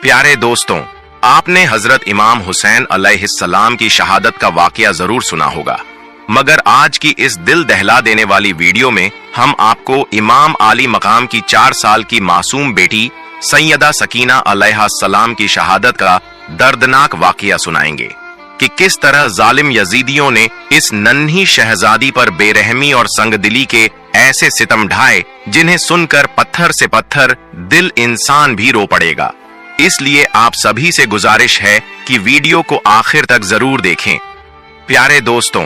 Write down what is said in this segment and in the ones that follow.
प्यारे दोस्तों, आपने हजरत इमाम हुसैन अलैहिस्सलाम की शहादत का वाकया जरूर सुना होगा, मगर आज की इस दिल दहला देने वाली वीडियो में हम आपको इमाम आली मकाम की 4 साल की मासूम बेटी सैयदा सकीना अलैहिस्सलाम की शहादत का दर्दनाक वाकया सुनाएंगे कि किस तरह जालिम यजीदियों ने इस नन्ही शहजादी पर बेरहमी और संगदिली के ऐसे सितम ढाए जिन्हें सुनकर पत्थर से पत्थर दिल इंसान भी रो पड़ेगा। इसलिए आप सभी से गुजारिश है कि वीडियो को आखिर तक जरूर देखें। प्यारे दोस्तों,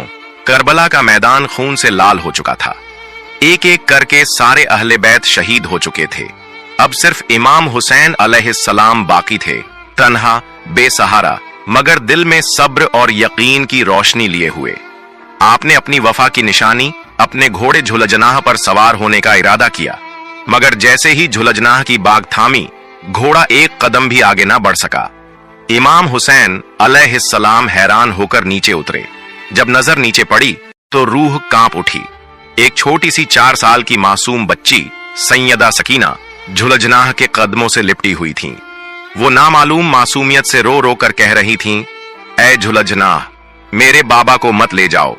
करबला का मैदान खून से लाल हो चुका था। एक एक करके सारे अहले बैत शहीद हो चुके थे। अब सिर्फ इमाम हुसैन अलैहिस्सलाम बाकी थे, तन्हा, बेसहारा, मगर दिल में सब्र और यकीन की रोशनी लिए हुए। आपने अपनी वफा की निशानी अपने घोड़े झुलजनाह पर सवार होने का इरादा किया, मगर जैसे ही झुलजनाह की बाग थामी, घोड़ा एक कदम भी आगे ना बढ़ सका। इमाम हुसैन अलैहिस्सलाम हैरान होकर नीचे उतरे। जब नजर नीचे पड़ी तो रूह कांप उठी। एक छोटी सी 4 साल की मासूम बच्ची सैयदा सकीना झुलजनाह के कदमों से लिपटी हुई थीं। वो नामालूम मासूमियत से रो रो कर कह रही थीं, ऐ झुलजनाह, मेरे बाबा को मत ले जाओ,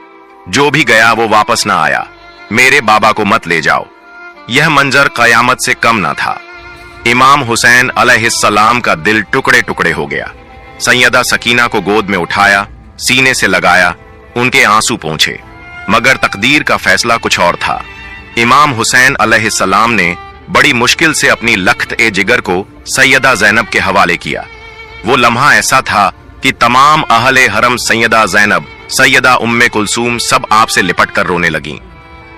जो भी गया वो वापस ना आया, मेरे बाबा को मत ले जाओ। यह मंजर कयामत से कम ना था। इमाम हुसैन अलैहिस्सलाम का दिल टुकड़े टुकड़े हो गया। सैयदा सकीना को गोद में उठाया, सीने से लगाया, उनके आंसू पहुंचे, मगर तकदीर का फैसला कुछ और था। इमाम हुसैन अलैहिस्सलाम ने बड़ी मुश्किल से अपनी लख्त ए जिगर को सैयदा ज़ैनब के हवाले किया। वो लम्हा ऐसा था कि तमाम अहले हरम सैयदा ज़ैनब, सैयदा उम्मे कुलसूम सब आपसे लिपट कर रोने लगीं।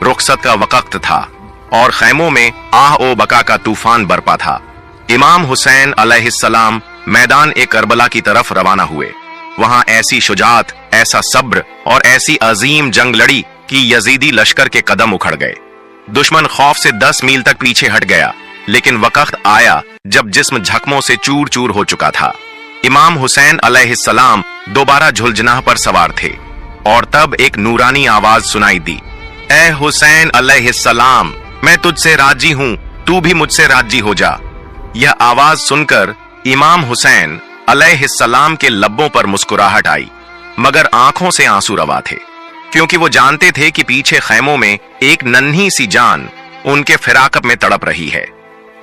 रुखसत का वक्त था और खैमों में आह ओ बका का तूफान बरपा था। इमाम हुसैन अलैहिस्सलाम मैदान ए करबला की तरफ रवाना हुए। वहां ऐसी शुजात, ऐसा सब्र और ऐसी अजीम जंग लड़ी कि यजीदी लश्कर के कदम उखड़ गए। दुश्मन खौफ से 10 मील तक पीछे हट गया, लेकिन वक्त आया जब जिस्म जख्मों से चूर चूर हो चुका था। इमाम हुसैन अलैहिस्सलाम दोबारा झुलजनाह पर सवार थे और तब एक नूरानी आवाज सुनाई दी, ऐ हुसैन अलैहिस्सलाम, मैं तुझसे राजी हूं, तू भी मुझसे राजी हो जा। यह आवाज सुनकर इमाम हुसैन अलैहिस्सलाम के लब्बों पर मुस्कुराहट आई, मगर आंखों से आंसू रवा थे, क्योंकि वो जानते थे कि पीछे खैमों में एक नन्ही सी जान उनके फिराकत में तड़प रही है।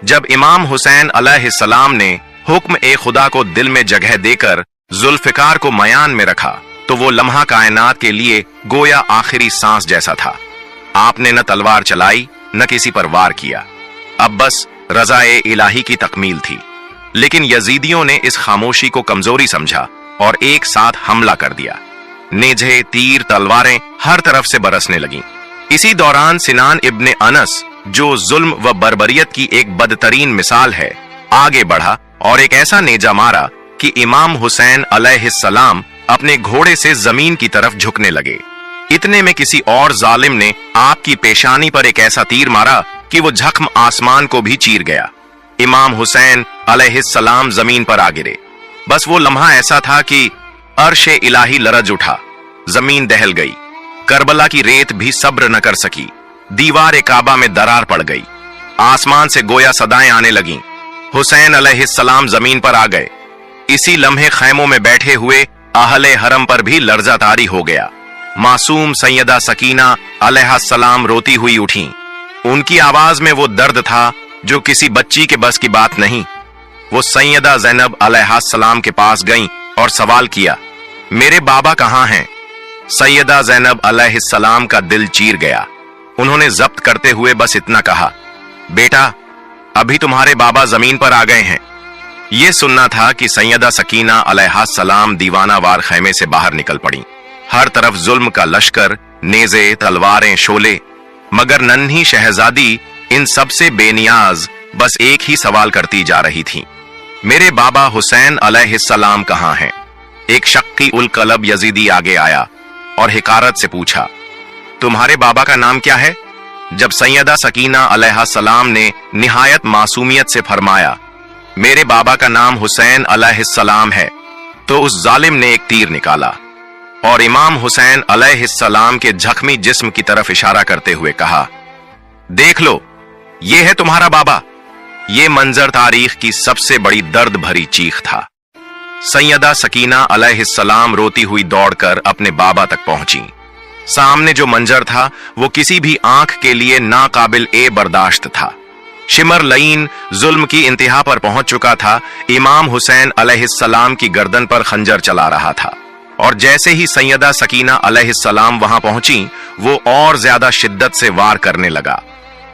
जब इमाम हुसैन अलैहिस्सलाम ने हुक्म ए खुदा को दिल में जगह देकर जुल्फिकार को मयान में रखा, तो वो लम्हा कायनात के लिए गोया आखिरी सांस जैसा था। आपने न तलवार चलाई, न किसी पर वार किया। अब बस रज़ाए इलाही की तकमील थी। लेकिन यजीदियों ने इस खामोशी को कमजोरी समझा और एक साथ हमला कर दिया। नेज़े, तीर, तलवारें हर तरफ से बरसने लगीं। इसी दौरान सिनान इब्ने अनस, जो जुल्म व बर्बरियत की एक बदतरीन मिसाल है, आगे बढ़ा और एक ऐसा नेजा मारा कि इमाम हुसैन अलैहिस्सलाम अपने घोड़े से जमीन की तरफ झुकने लगे। इतने में किसी और जालिम ने आपकी पेशानी पर एक ऐसा तीर मारा कि वो जख्म आसमान को भी चीर गया। इमाम हुसैन अलैहिस्सलाम जमीन पर आ गिरे। बस वो लम्हा ऐसा था कि अर्शे इलाही लरज उठा, जमीन दहल गई। करबला की रेत भी सब्र न कर सकी। दीवार काबा में दरार पड़ गई। आसमान से गोया सदाएं आने लगीं। हुसैन अलैहिस्सलाम जमीन पर आ गए। इसी लम्हे खैमों में बैठे हुए अहले हरम पर भी लर्जा तारी हो गया। मासूम सैयदा सकीना अलैहिस्सलाम रोती हुई उठी। उनकी आवाज में वो दर्द था जो किसी बच्ची के बस की बात नहीं। वो सैयदा ज़ैनब अलैहिस्सलाम के पास गईं और सवाल किया, मेरे बाबा कहां हैं? सैयदा ज़ैनब अलैहिस्सलाम का दिल चीर गया। उन्होंने जब्त करते हुए बस इतना कहा, बेटा, अभी तुम्हारे बाबा जमीन पर आ गए हैं। यह सुनना था कि सैयदा सकीना अलैहिस्सलाम दीवाना वार खैमे से बाहर निकल पड़ी। हर तरफ जुल्म का लश्कर, नेज़े, तलवारें, शोले, मगर नन्ही शहजादी इन सबसे बेनियाज बस एक ही सवाल करती जा रही थी, मेरे बाबा हुसैन अलैहिस्सलाम कहां हैं? एक शक्की उल कलब यजीदी आगे आया और हिकारत से पूछा, तुम्हारे बाबा का नाम क्या है? जब सैयदा सकीना अलैहिस्सलाम ने निहायत मासूमियत से फरमाया, मेरे बाबा का नाम हुसैन अलैहिस्सलाम है, तो उस जालिम ने एक तीर निकाला और इमाम हुसैन अलैहिस्सलाम के जख्मी जिस्म की तरफ इशारा करते हुए कहा, देख लो, ये है तुम्हारा बाबा। ये मंजर तारीख की सबसे बड़ी दर्द भरी चीख था। सैयदा सकीना अलैहिस्सलाम रोती हुई दौड़कर अपने बाबा तक पहुंची। सामने जो मंजर था वो किसी भी आंख के लिए नाकाबिल ए बर्दाश्त था। शिमर लईन जुल्म की इंतहा पर पहुंच चुका था। इमाम हुसैन अलैहिस्सलाम की गर्दन पर खंजर चला रहा था और जैसे ही सैयदा सकीना अलैहिस्सलाम वहां पहुंची, वो और ज्यादा शिद्दत से वार करने लगा।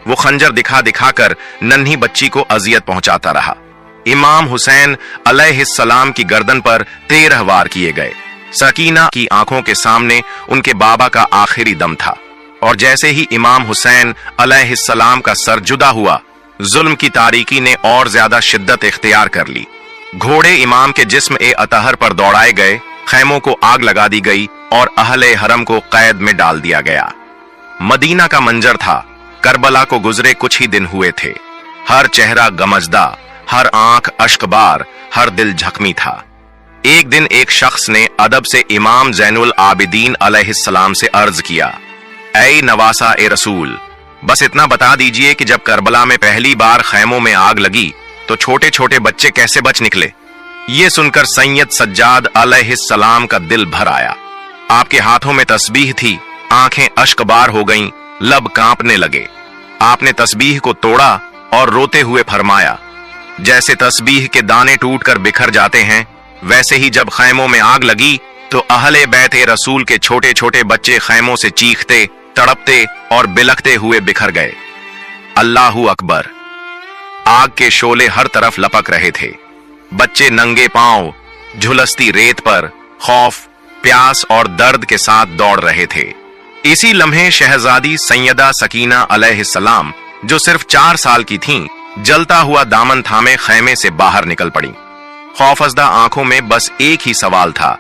वो खंजर दिखा दिखाकर नन्ही बच्ची को अजियत पहुंचाता रहा। इमाम हुसैन अलैहिस्सलाम की गर्दन पर 13 वार किए गए। सकीना की आंखों के सामने उनके बाबा का आखिरी दम था और जैसे ही इमाम हुसैन अलैहिस्सलाम का सर जुदा हुआ, जुल्म की तारीकी ने और ज्यादा शिद्दत इख्तियार कर ली। घोड़े इमाम के जिस्म ए अतहर पर दौड़ाए गए, खैमों को आग लगा दी गई और अहले हरम को कैद में डाल दिया गया। मदीना का मंजर था। करबला को गुजरे कुछ ही दिन हुए थे। हर चेहरा गमजदा, हर आंख अश्कबार, हर दिल जख्मी था। एक दिन एक शख्स ने अदब से इमाम ज़ैनुल आबिदीन अलैहिस्सलाम से अर्ज किया, ऐ नवासा ए रसूल, बस इतना बता दीजिए कि जब करबला में पहली बार खैमों में आग लगी तो छोटे छोटे बच्चे कैसे बच निकले। ये सुनकर सैयद सज्जाद अलैहिस्सलाम का दिल भर आया। आपके हाथों में तस्बीह थी, आंखें अश्कबार हो गईं, लब कांपने लगे। आपने तस्बीह को तोड़ा और रोते हुए फरमाया, जैसे तस्बीह के दाने टूटकर बिखर जाते हैं, वैसे ही जब खैमों में आग लगी तो अहले बैत रसूल के छोटे छोटे बच्चे खैमों से चीखते, तड़पते और बिलखते हुए बिखर गए। अल्लाहू अकबर। आग के शोले हर तरफ लपक रहे थे। बच्चे नंगे पांव झुलसती रेत पर खौफ, प्यास और दर्द के साथ दौड़ रहे थे। इसी लम्हे शहजादी सैयदा सकीना अलैहिस्सलाम, जो सिर्फ 4 साल की थीं, जलता हुआ दामन थामे खैमे से बाहर निकल पड़ी। खौफजदा आंखों में बस एक ही सवाल था,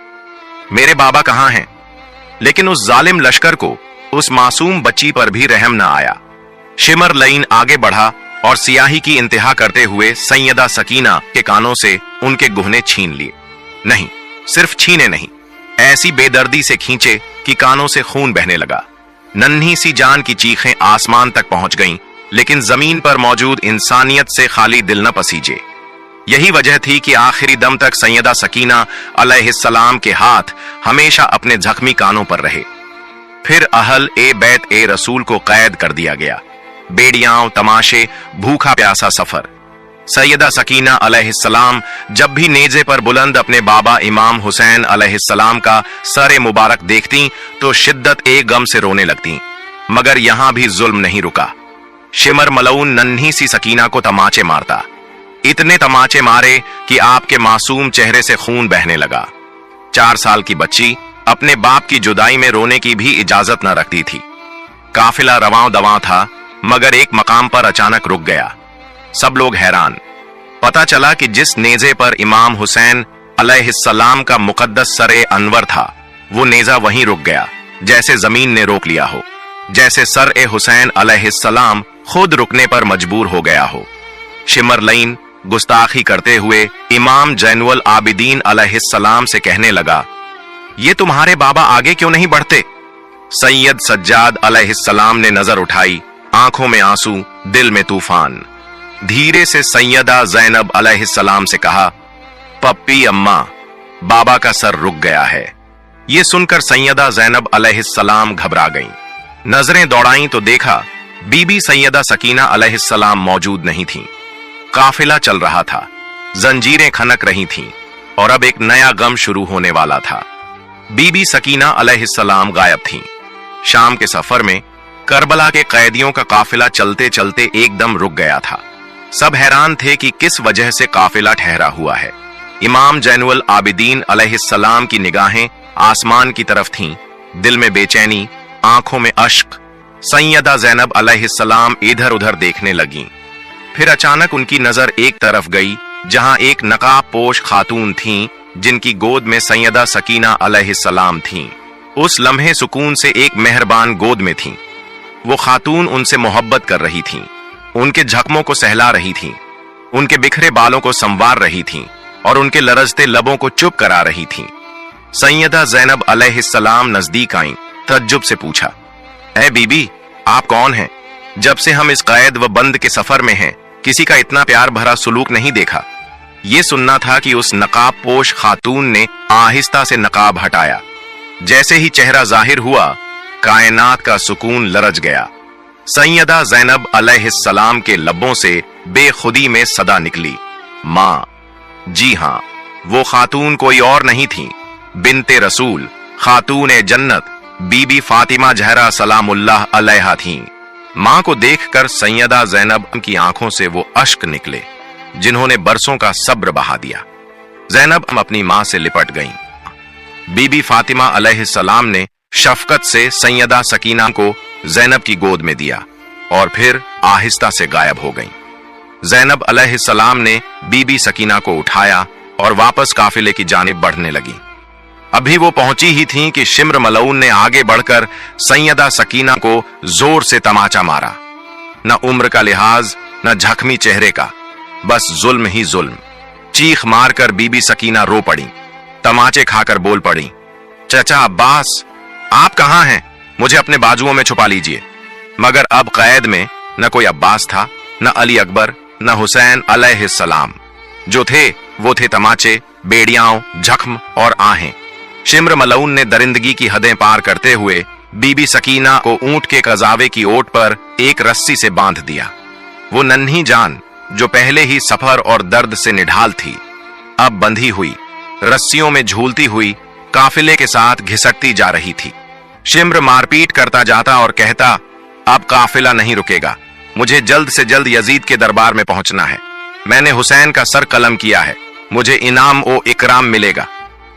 मेरे बाबा कहां हैं? लेकिन उस जालिम लश्कर को उस मासूम बच्ची पर भी रहम न आया। शिमर लईन आगे बढ़ा और सियाही की इंतहा करते हुए सैयदा सकीना के कानों से उनके गुहने छीन लिए। नहीं, सिर्फ छीने नहीं, ऐसी बेदर्दी से खींचे कि कानों से खून बहने लगा। नन्ही सी जान की चीखें आसमान तक पहुंच गईं, लेकिन जमीन पर मौजूद इंसानियत से खाली दिल न पसीजे। यही वजह थी कि आखिरी दम तक सैयदा सकीना अलैहिस्सलाम के हाथ हमेशा अपने जख्मी कानों पर रहे। फिर अहल ए बैत ए रसूल को कैद कर दिया गया। बेड़ियां, तमाशे, भूखा प्यासा सफर। सैयदा सकीना अलैहिस्सलाम जब भी नेजे पर बुलंद अपने बाबा इमाम हुसैन अलैहिस्सलाम का सर मुबारक देखती तो शिद्दत ए गम से रोने लगती। मगर यहां भी जुल्म नहीं रुका। शिमर मलऊन नन्ही सी सकीना को तमाचे मारता। इतने तमाचे मारे कि आपके मासूम चेहरे से खून बहने लगा। 4 साल की बच्ची अपने बाप की जुदाई में रोने की भी इजाजत न रखती थी। काफिला रवां दवां था, मगर एक मकाम पर अचानक रुक गया। सब लोग हैरान। पता चला कि जिस नेजे पर इमाम हुसैन अलैहिस्सलाम का मुकद्दस सर अनवर था, वो नेजा वहीं रुक गया, जैसे जमीन ने रोक लिया हो, जैसे सर हुसैन अलैहिस्सलाम खुद रुकने पर मजबूर हो गया हो। शिमर लईन गुस्ताखी करते हुए इमाम ज़ैनुल आबिदीन अलैहिस्सलाम से कहने लगा, ये तुम्हारे बाबा आगे क्यों नहीं बढ़ते? सैयद सज्जाद अलैहिस्सलाम ने नजर उठाई, आंखों में आंसू, दिल में तूफान। धीरे से सैयदा ज़ैनब अलैहिस्सलाम से कहा, पप्पी अम्मा, बाबा का सर रुक गया है। ये सुनकर सैयदा ज़ैनब अलैहिस्सलाम घबरा गईं। नजरें दौड़ाईं तो देखा बीबी सैयदा सकीना अलैहिस्सलाम मौजूद नहीं थीं। काफिला चल रहा था, जंजीरें खनक रही थीं और अब एक नया गम शुरू होने वाला था। बीबी सकीना अलैहिस्सलाम गायब थीं। शाम के सफर में करबला के कैदियों का काफिला चलते चलते एकदम रुक गया था। सब हैरान थे कि किस वजह से काफिला ठहरा हुआ है। इमाम ज़ैनुल आबिदीन अलैहिस्सलाम की निगाहें आसमान की तरफ थीं, दिल में बेचैनी, आंखों में अश्क। सैयदा ज़ैनब अलैहिस्सलाम इधर उधर देखने लगीं। फिर अचानक उनकी नजर एक तरफ गई, जहां एक नकाब पोश खातून थीं, जिनकी गोद में सैयदा सकीना अलैहिस्सलाम थीं। उस लम्हे सुकून से एक मेहरबान गोद में थीं। वो खातून उनसे मोहब्बत कर रही थीं, उनके जख्मों को सहला रही थीं, उनके बिखरे बालों को संवार रही थीं और उनके लरजते लबों को चुप करा रही थीं। सैयदा ज़ैनब अलैहिस्सलाम नजदीक आईं, तअज्जुब से पूछा, ऐ बीबी, आप कौन हैं? जब से हम इस कैद व बंद के सफर में हैं, किसी का इतना प्यार भरा सुलूक नहीं देखा। ये सुनना था कि उस नकाब पोश खातून ने आहिस्ता से नकाब हटाया। जैसे ही चेहरा जाहिर हुआ, कायनात का सुकून लरज गया। सैयदा ज़ैनब अलैहिस्सलाम के लब्बों से बेखुदी में सदा निकली, माँ। जी हां, वो खातून कोई और नहीं थी, बिन्ते रसूल, खातून जन्नत, बीबी फातिमा ज़हरा सलामुल्लाह अलैहा थीं। मां को देखकर सैयदा ज़ैनब की आंखों से वो अश्क निकले जिन्होंने बरसों का सब्र बहा दिया। ज़ैनब अपनी मां से लिपट गईं। बीबी फातिमा अलैहिस्सलाम ने शफकत से सैयदा सकीना को ज़ैनब की गोद में दिया और फिर आहिस्ता से गायब हो गईं। ज़ैनब अलैहिस्सलाम ने बीबी सकीना को उठाया और वापस काफिले की जानिब बढ़ने लगी। अभी वो पहुंची ही थीं कि शिम्र मलऊन ने आगे बढ़कर सैयदा सकीना को जोर से तमाचा मारा। न उम्र का लिहाज, न जख्मी चेहरे का, बस जुल्म ही जुल्म। चीख मारकर बीबी सकीना रो पड़ी, तमाचे खाकर बोल पड़ी, चचा अब्बास, आप कहां हैं? मुझे अपने बाजुओं में छुपा लीजिए। मगर अब कैद में न कोई अब्बास था, न अली अकबर, न हुसैन अलैहिस्सलाम। जो थे वो थे तमाचे, बेड़ियाओं, जख्म और आहें। शिम्र मलऊन ने दरिंदगी की हदें पार करते हुए बीबी सकीना को ऊंट के कजावे की ओट पर एक रस्सी से बांध दिया। वो नन्ही जान जो पहले ही सफर और दर्द से निढाल थी, अब बंधी हुई, रस्सियों में झूलती हुई काफिले के साथ घिसटती जा रही थी। शिम्र मारपीट करता जाता और कहता, अब काफिला नहीं रुकेगा, मुझे जल्द से जल्द यजीद के दरबार में पहुंचना है। मैंने हुसैन का सर कलम किया है, मुझे इनाम ओ इकराम मिलेगा,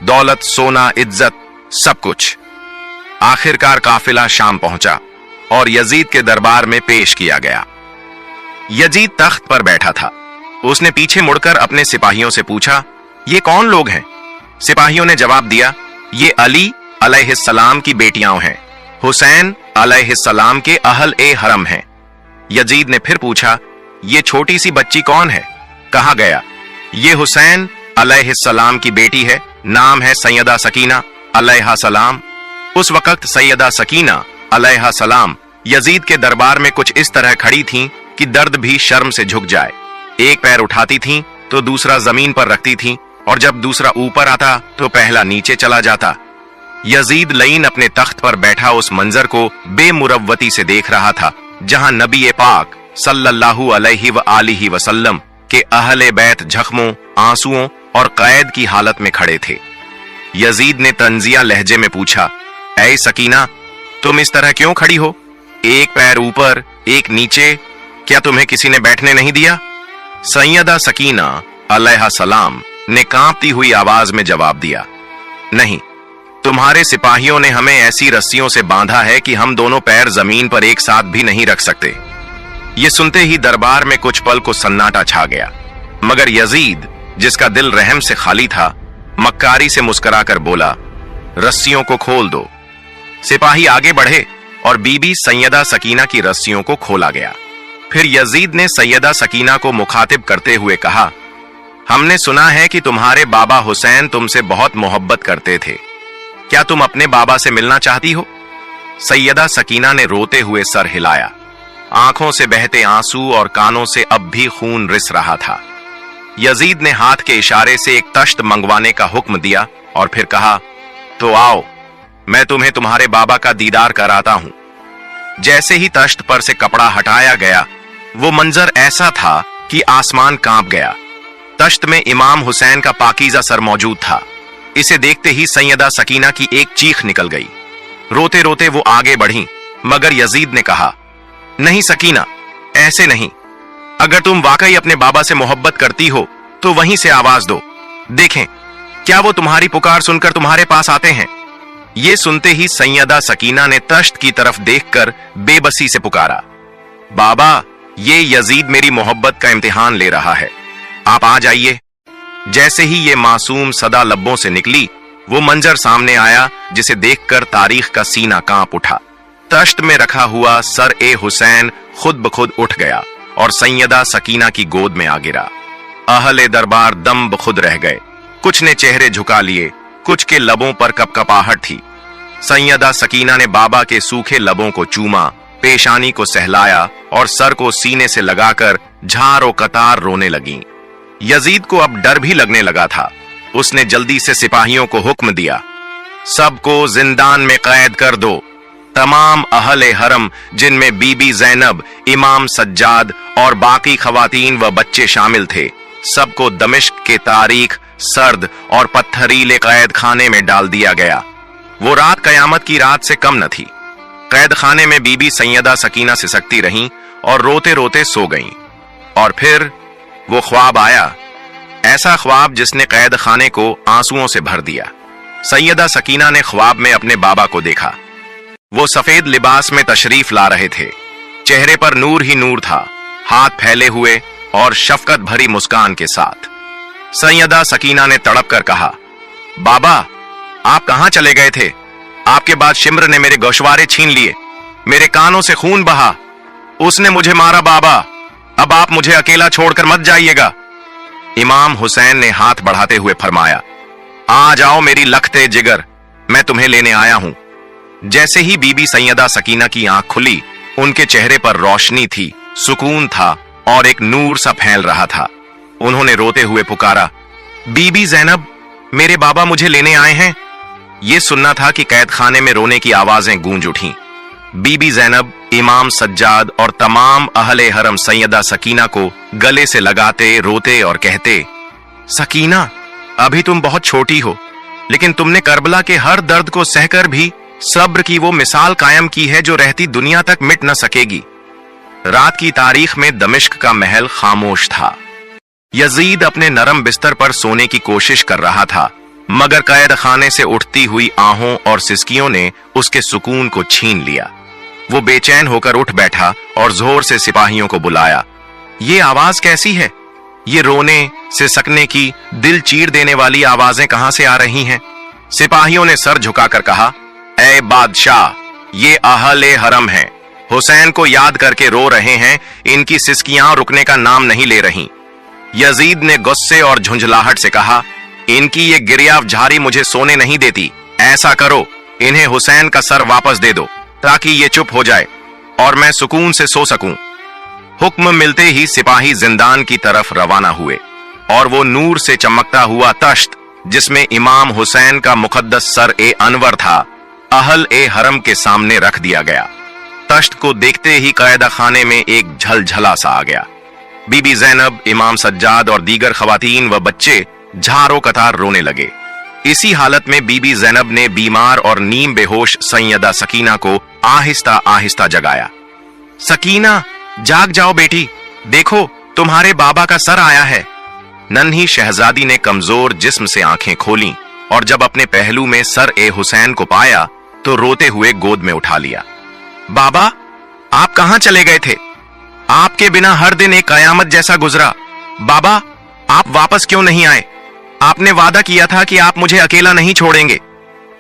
दौलत, सोना, इज्जत, सब कुछ। आखिरकार काफिला शाम पहुंचा और यजीद के दरबार में पेश किया गया। यजीद तख्त पर बैठा था। उसने पीछे मुड़कर अपने सिपाहियों से पूछा, ये कौन लोग हैं? सिपाहियों ने जवाब दिया, ये अली अलैहिस्सलाम की बेटियां हैं, हुसैन अलैहिस्सलाम के अहल ए हरम हैं। यजीद ने फिर पूछा, ये छोटी सी बच्ची कौन है? कहा गया, ये हुसैन अलैहिस्सलाम की बेटी है, नाम है सैयदा सकीना अलैहा सलाम। उस वक्त सैयदा सकीना अलैहा सलाम यजीद के दरबार में कुछ इस तरह खड़ी थीं कि दर्द भी शर्म से झुक जाए। एक पैर उठाती थीं तो दूसरा जमीन पर रखती थीं और जब दूसरा ऊपर आता तो पहला नीचे चला जाता। यजीद लईन अपने तख्त पर बैठा उस मंजर को बेमुरव्वती से देख रहा था जहां नबी पाक सल्लल्लाहु अलैहि व आलिहि वसल्लम के अहले बैत जख्मों, आंसुओं और कैद की हालत में खड़े थे। यजीद ने तंजिया लहजे में पूछा, ऐ सकीना, तुम इस तरह क्यों खड़ी हो? एक पैर ऊपर, एक नीचे, क्या तुम्हें किसी ने बैठने नहीं दिया? सैयदा सकीना अलैहा सलाम ने कांपती हुई आवाज में जवाब दिया, नहीं, तुम्हारे सिपाहियों ने हमें ऐसी रस्सियों से बांधा है कि हम दोनों पैर जमीन पर एक साथ भी नहीं रख सकते। ये सुनते ही दरबार में कुछ पल को सन्नाटा छा गया, मगर यजीद, जिसका दिल रहम से खाली था, मक्कारी से मुस्कुराकर बोला, रस्सियों को खोल दो। सिपाही आगे बढ़े और बीबी सैयदा सकीना की रस्सियों को खोला गया। फिर यजीद ने सैयदा सकीना को मुखातिब करते हुए कहा, हमने सुना है कि तुम्हारे बाबा हुसैन तुमसे बहुत मोहब्बत करते थे, क्या तुम अपने बाबा से मिलना चाहती हो? सैयदा सकीना ने रोते हुए सर हिलाया। आंखों से बहते आंसू और कानों से अब भी खून रिस रहा था। यजीद ने हाथ के इशारे से एक तश्त मंगवाने का हुक्म दिया और फिर कहा, तो आओ, मैं तुम्हें तुम्हारे बाबा का दीदार कराता हूं। जैसे ही तश्त पर से कपड़ा हटाया गया, वो मंजर ऐसा था कि आसमान कांप गया। तश्त में इमाम हुसैन का पाकीज़ा सर मौजूद था। इसे देखते ही सैयदा सकीना की एक चीख निकल गई। रोते रोते वो आगे बढ़ी, मगर यजीद ने कहा, नहीं सकीना, ऐसे नहीं। अगर तुम वाकई अपने बाबा से मोहब्बत करती हो तो वहीं से आवाज दो, देखें क्या वो तुम्हारी पुकार सुनकर तुम्हारे पास आते हैं। ये सुनते ही सैयदा सकीना ने तश्त की तरफ देखकर बेबसी से पुकारा, बाबा, ये यजीद मेरी मोहब्बत का इम्तिहान ले रहा है, आप आ जाइए। जैसे ही ये मासूम सदा लब्बों से निकली, वो मंजर सामने आया जिसे देखकर तारीख का सीना कांप उठा। तश्त में रखा हुआ सर ए हुसैन खुद ब खुद उठ गया और सैयदा सकीना की गोद में आ गिरा। अहले दरबार दम बखुद रह गए। कुछ ने चेहरे झुका लिए, कुछ के लबों पर कपकपाहट थी। सैयदा सकीना ने बाबा के सूखे लबों को चूमा, पेशानी को सहलाया और सर को सीने से लगाकर झारो कतार रोने लगीं। यजीद को अब डर भी लगने लगा था। उसने जल्दी से सिपाहियों को हुक्म दिया, सबको जिंदान में कैद कर दो। तमाम अहले हरम, जिनमें बीबी ज़ैनब, इमाम सज्जाद और बाकी खवातीन व बच्चे शामिल थे, सबको दमिश्क के तारीख, सर्द और पत्थरीले कैद खाने में डाल दिया गया। वो रात कयामत की रात से कम न थी। कैद खाने में बीबी सैयदा सकीना सिसकती रहीं और रोते रोते सो गईं। और फिर वो ख्वाब आया, ऐसा ख्वाब जिसने कैद खाने को आंसुओं से भर दिया। सैयदा सकीना ने ख्वाब में अपने बाबा को देखा। वो सफेद लिबास में तशरीफ ला रहे थे। चेहरे पर नूर ही नूर था, हाथ फैले हुए और शफकत भरी मुस्कान के साथ। सैयदा सकीना ने तड़प कर कहा, बाबा, आप कहां चले गए थे? आपके बाद शिम्र ने मेरे गोशवारे छीन लिए, मेरे कानों से खून बहा, उसने मुझे मारा। बाबा, अब आप मुझे अकेला छोड़कर मत जाइएगा। इमाम हुसैन ने हाथ बढ़ाते हुए फरमाया, आ जाओ मेरी लखते जिगर, मैं तुम्हें लेने आया हूं। जैसे ही बीबी सैयदा सकीना की आंख खुली, उनके चेहरे पर रोशनी थी, सुकून था और एक नूर सा फैल रहा था। उन्होंने रोते हुए पुकारा, बीबी ज़ैनब, मेरे बाबा मुझे लेने आए हैं। यह सुनना था कि कैद खाने में रोने की आवाजें गूंज उठीं। बीबी ज़ैनब, इमाम सज्जाद और तमाम अहले हरम सैयदा सकीना को गले से लगाते, रोते और कहते, सकीना, अभी तुम बहुत छोटी हो, लेकिन तुमने करबला के हर दर्द को सहकर भी सब्र की वो मिसाल कायम की है जो रहती दुनिया तक मिट न सकेगी। रात की तारीख में दमिश्क का महल खामोश था। यजीद अपने नरम बिस्तर पर सोने की कोशिश कर रहा था, मगर कैद खाने से उठती हुई आहों और सिसकियों ने उसके सुकून को छीन लिया। वो बेचैन होकर उठ बैठा और जोर से सिपाहियों को बुलाया। ये आवाज कैसी है? ये रोने, सिसकने की, दिल चीर देने वाली आवाजें कहां से आ रही हैं? सिपाहियों ने सर झुकाकर कहा, ऐ बादशाह, ये अहले हरम हैं, हुसैन को याद करके रो रहे हैं, इनकी सिसकियां रुकने का नाम नहीं ले रही। यजीद ने गुस्से और झुंझलाहट से कहा, इनकी ये गिरियावझारी मुझे सोने नहीं देती। ऐसा करो, इन्हें हुसैन का सर वापस दे दो ताकि ये चुप हो जाए और मैं सुकून से सो सकूं। हुक्म मिलते ही सिपाही जिंदान की तरफ रवाना हुए और वो नूर से चमकता हुआ तश्त, जिसमें इमाम हुसैन का मुकद्दस सर ए अनवर था, अहल ए हरम के सामने रख दिया गया। तश्त को देखते ही कैदा खाने में एक झलझला सा आ गया। बीबी ज़ैनब, इमाम सज्जाद और दीगर खवातीन व बच्चे झारो कतार रोने लगे। इसी हालत में बीबी ज़ैनब ने बीमार और नीम बेहोश सैयदा सकीना को आहिस्ता आहिस्ता जगाया। सकीना, जाग जाओ बेटी, देखो तुम्हारे बाबा का सर आया है। नन्ही शहजादी ने कमजोर जिस्म से आंखें खोलीं और जब अपने पहलू में सर ए हुसैन को पाया तो रोते हुए गोद में उठा लिया। बाबा, आप कहां चले गए थे? आपके बिना हर दिन एक कयामत जैसा गुजरा। बाबा, आप वापस क्यों नहीं आए? आपने वादा किया था कि आप मुझे अकेला नहीं छोड़ेंगे।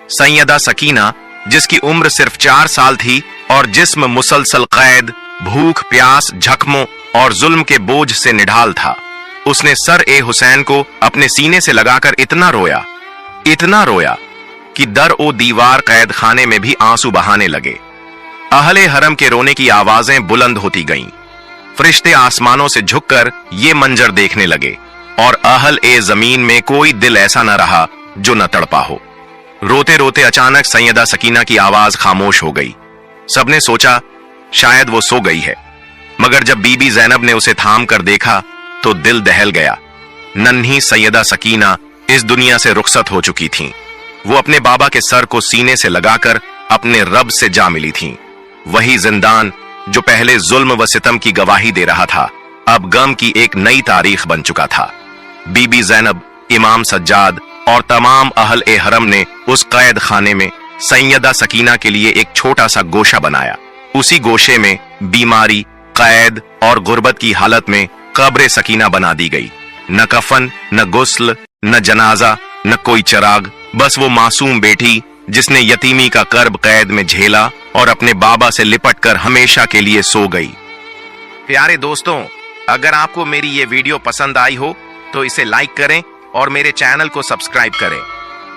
सैयदा सकीना, जिसकी उम्र सिर्फ 4 साल थी और जिस्म मुसलसल कैद, भूख, प्यास, जख्मों और जुल्म के बोझ से निढाल था, उसने सर ए हुसैन को अपने सीने से लगाकर इतना रोया कि दर ओ दीवार कैद खाने में भी आंसू बहाने लगे। अहले हरम के रोने की आवाजें बुलंद होती गईं। फरिश्ते आसमानों से झुककर ये मंजर देखने लगे और अहल ए जमीन में कोई दिल ऐसा न रहा जो न तड़पा हो। रोते रोते अचानक सैयदा सकीना की आवाज खामोश हो गई। सबने सोचा शायद वो सो गई है, मगर जब बीबी ज़ैनब ने उसे थाम कर देखा तो दिल दहल गया। नन्ही सैयदा सकीना इस दुनिया से रुखसत हो चुकी थीं। वो अपने बाबा के सर को सीने से लगाकर अपने रब से जा मिली थीं। वही जिंदान जो पहले जुल्म व सितम की गवाही दे रहा था, अब गम की एक नई तारीख बन चुका था। बीबी ज़ैनब, इमाम सज्जाद और तमाम अहल ए हरम ने उस कैद खाने में सैयदा सकीना के लिए एक छोटा सा गोशा बनाया। उसी गोशे में बीमारी, कैद और गुर्बत की हालत में कब्र सकीना बना दी गई। न कफन, न गुस्ल, न जनाजा, न कोई चिराग, बस वो मासूम बेटी जिसने यतीमी का कर्ब कैद में झेला और अपने बाबा से लिपटकर हमेशा के लिए सो गई। प्यारे दोस्तों, अगर आपको मेरी ये वीडियो पसंद आई हो तो इसे लाइक करें और मेरे चैनल को सब्सक्राइब करें।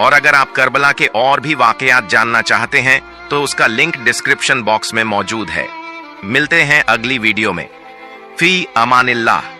और अगर आप करबला के और भी वाकयात जानना चाहते हैं तो उसका लिंक डिस्क्रिप्शन बॉक्स में मौजूद है। ملتے ہیں اگلی ویڈیو میں. فی امان اللہ.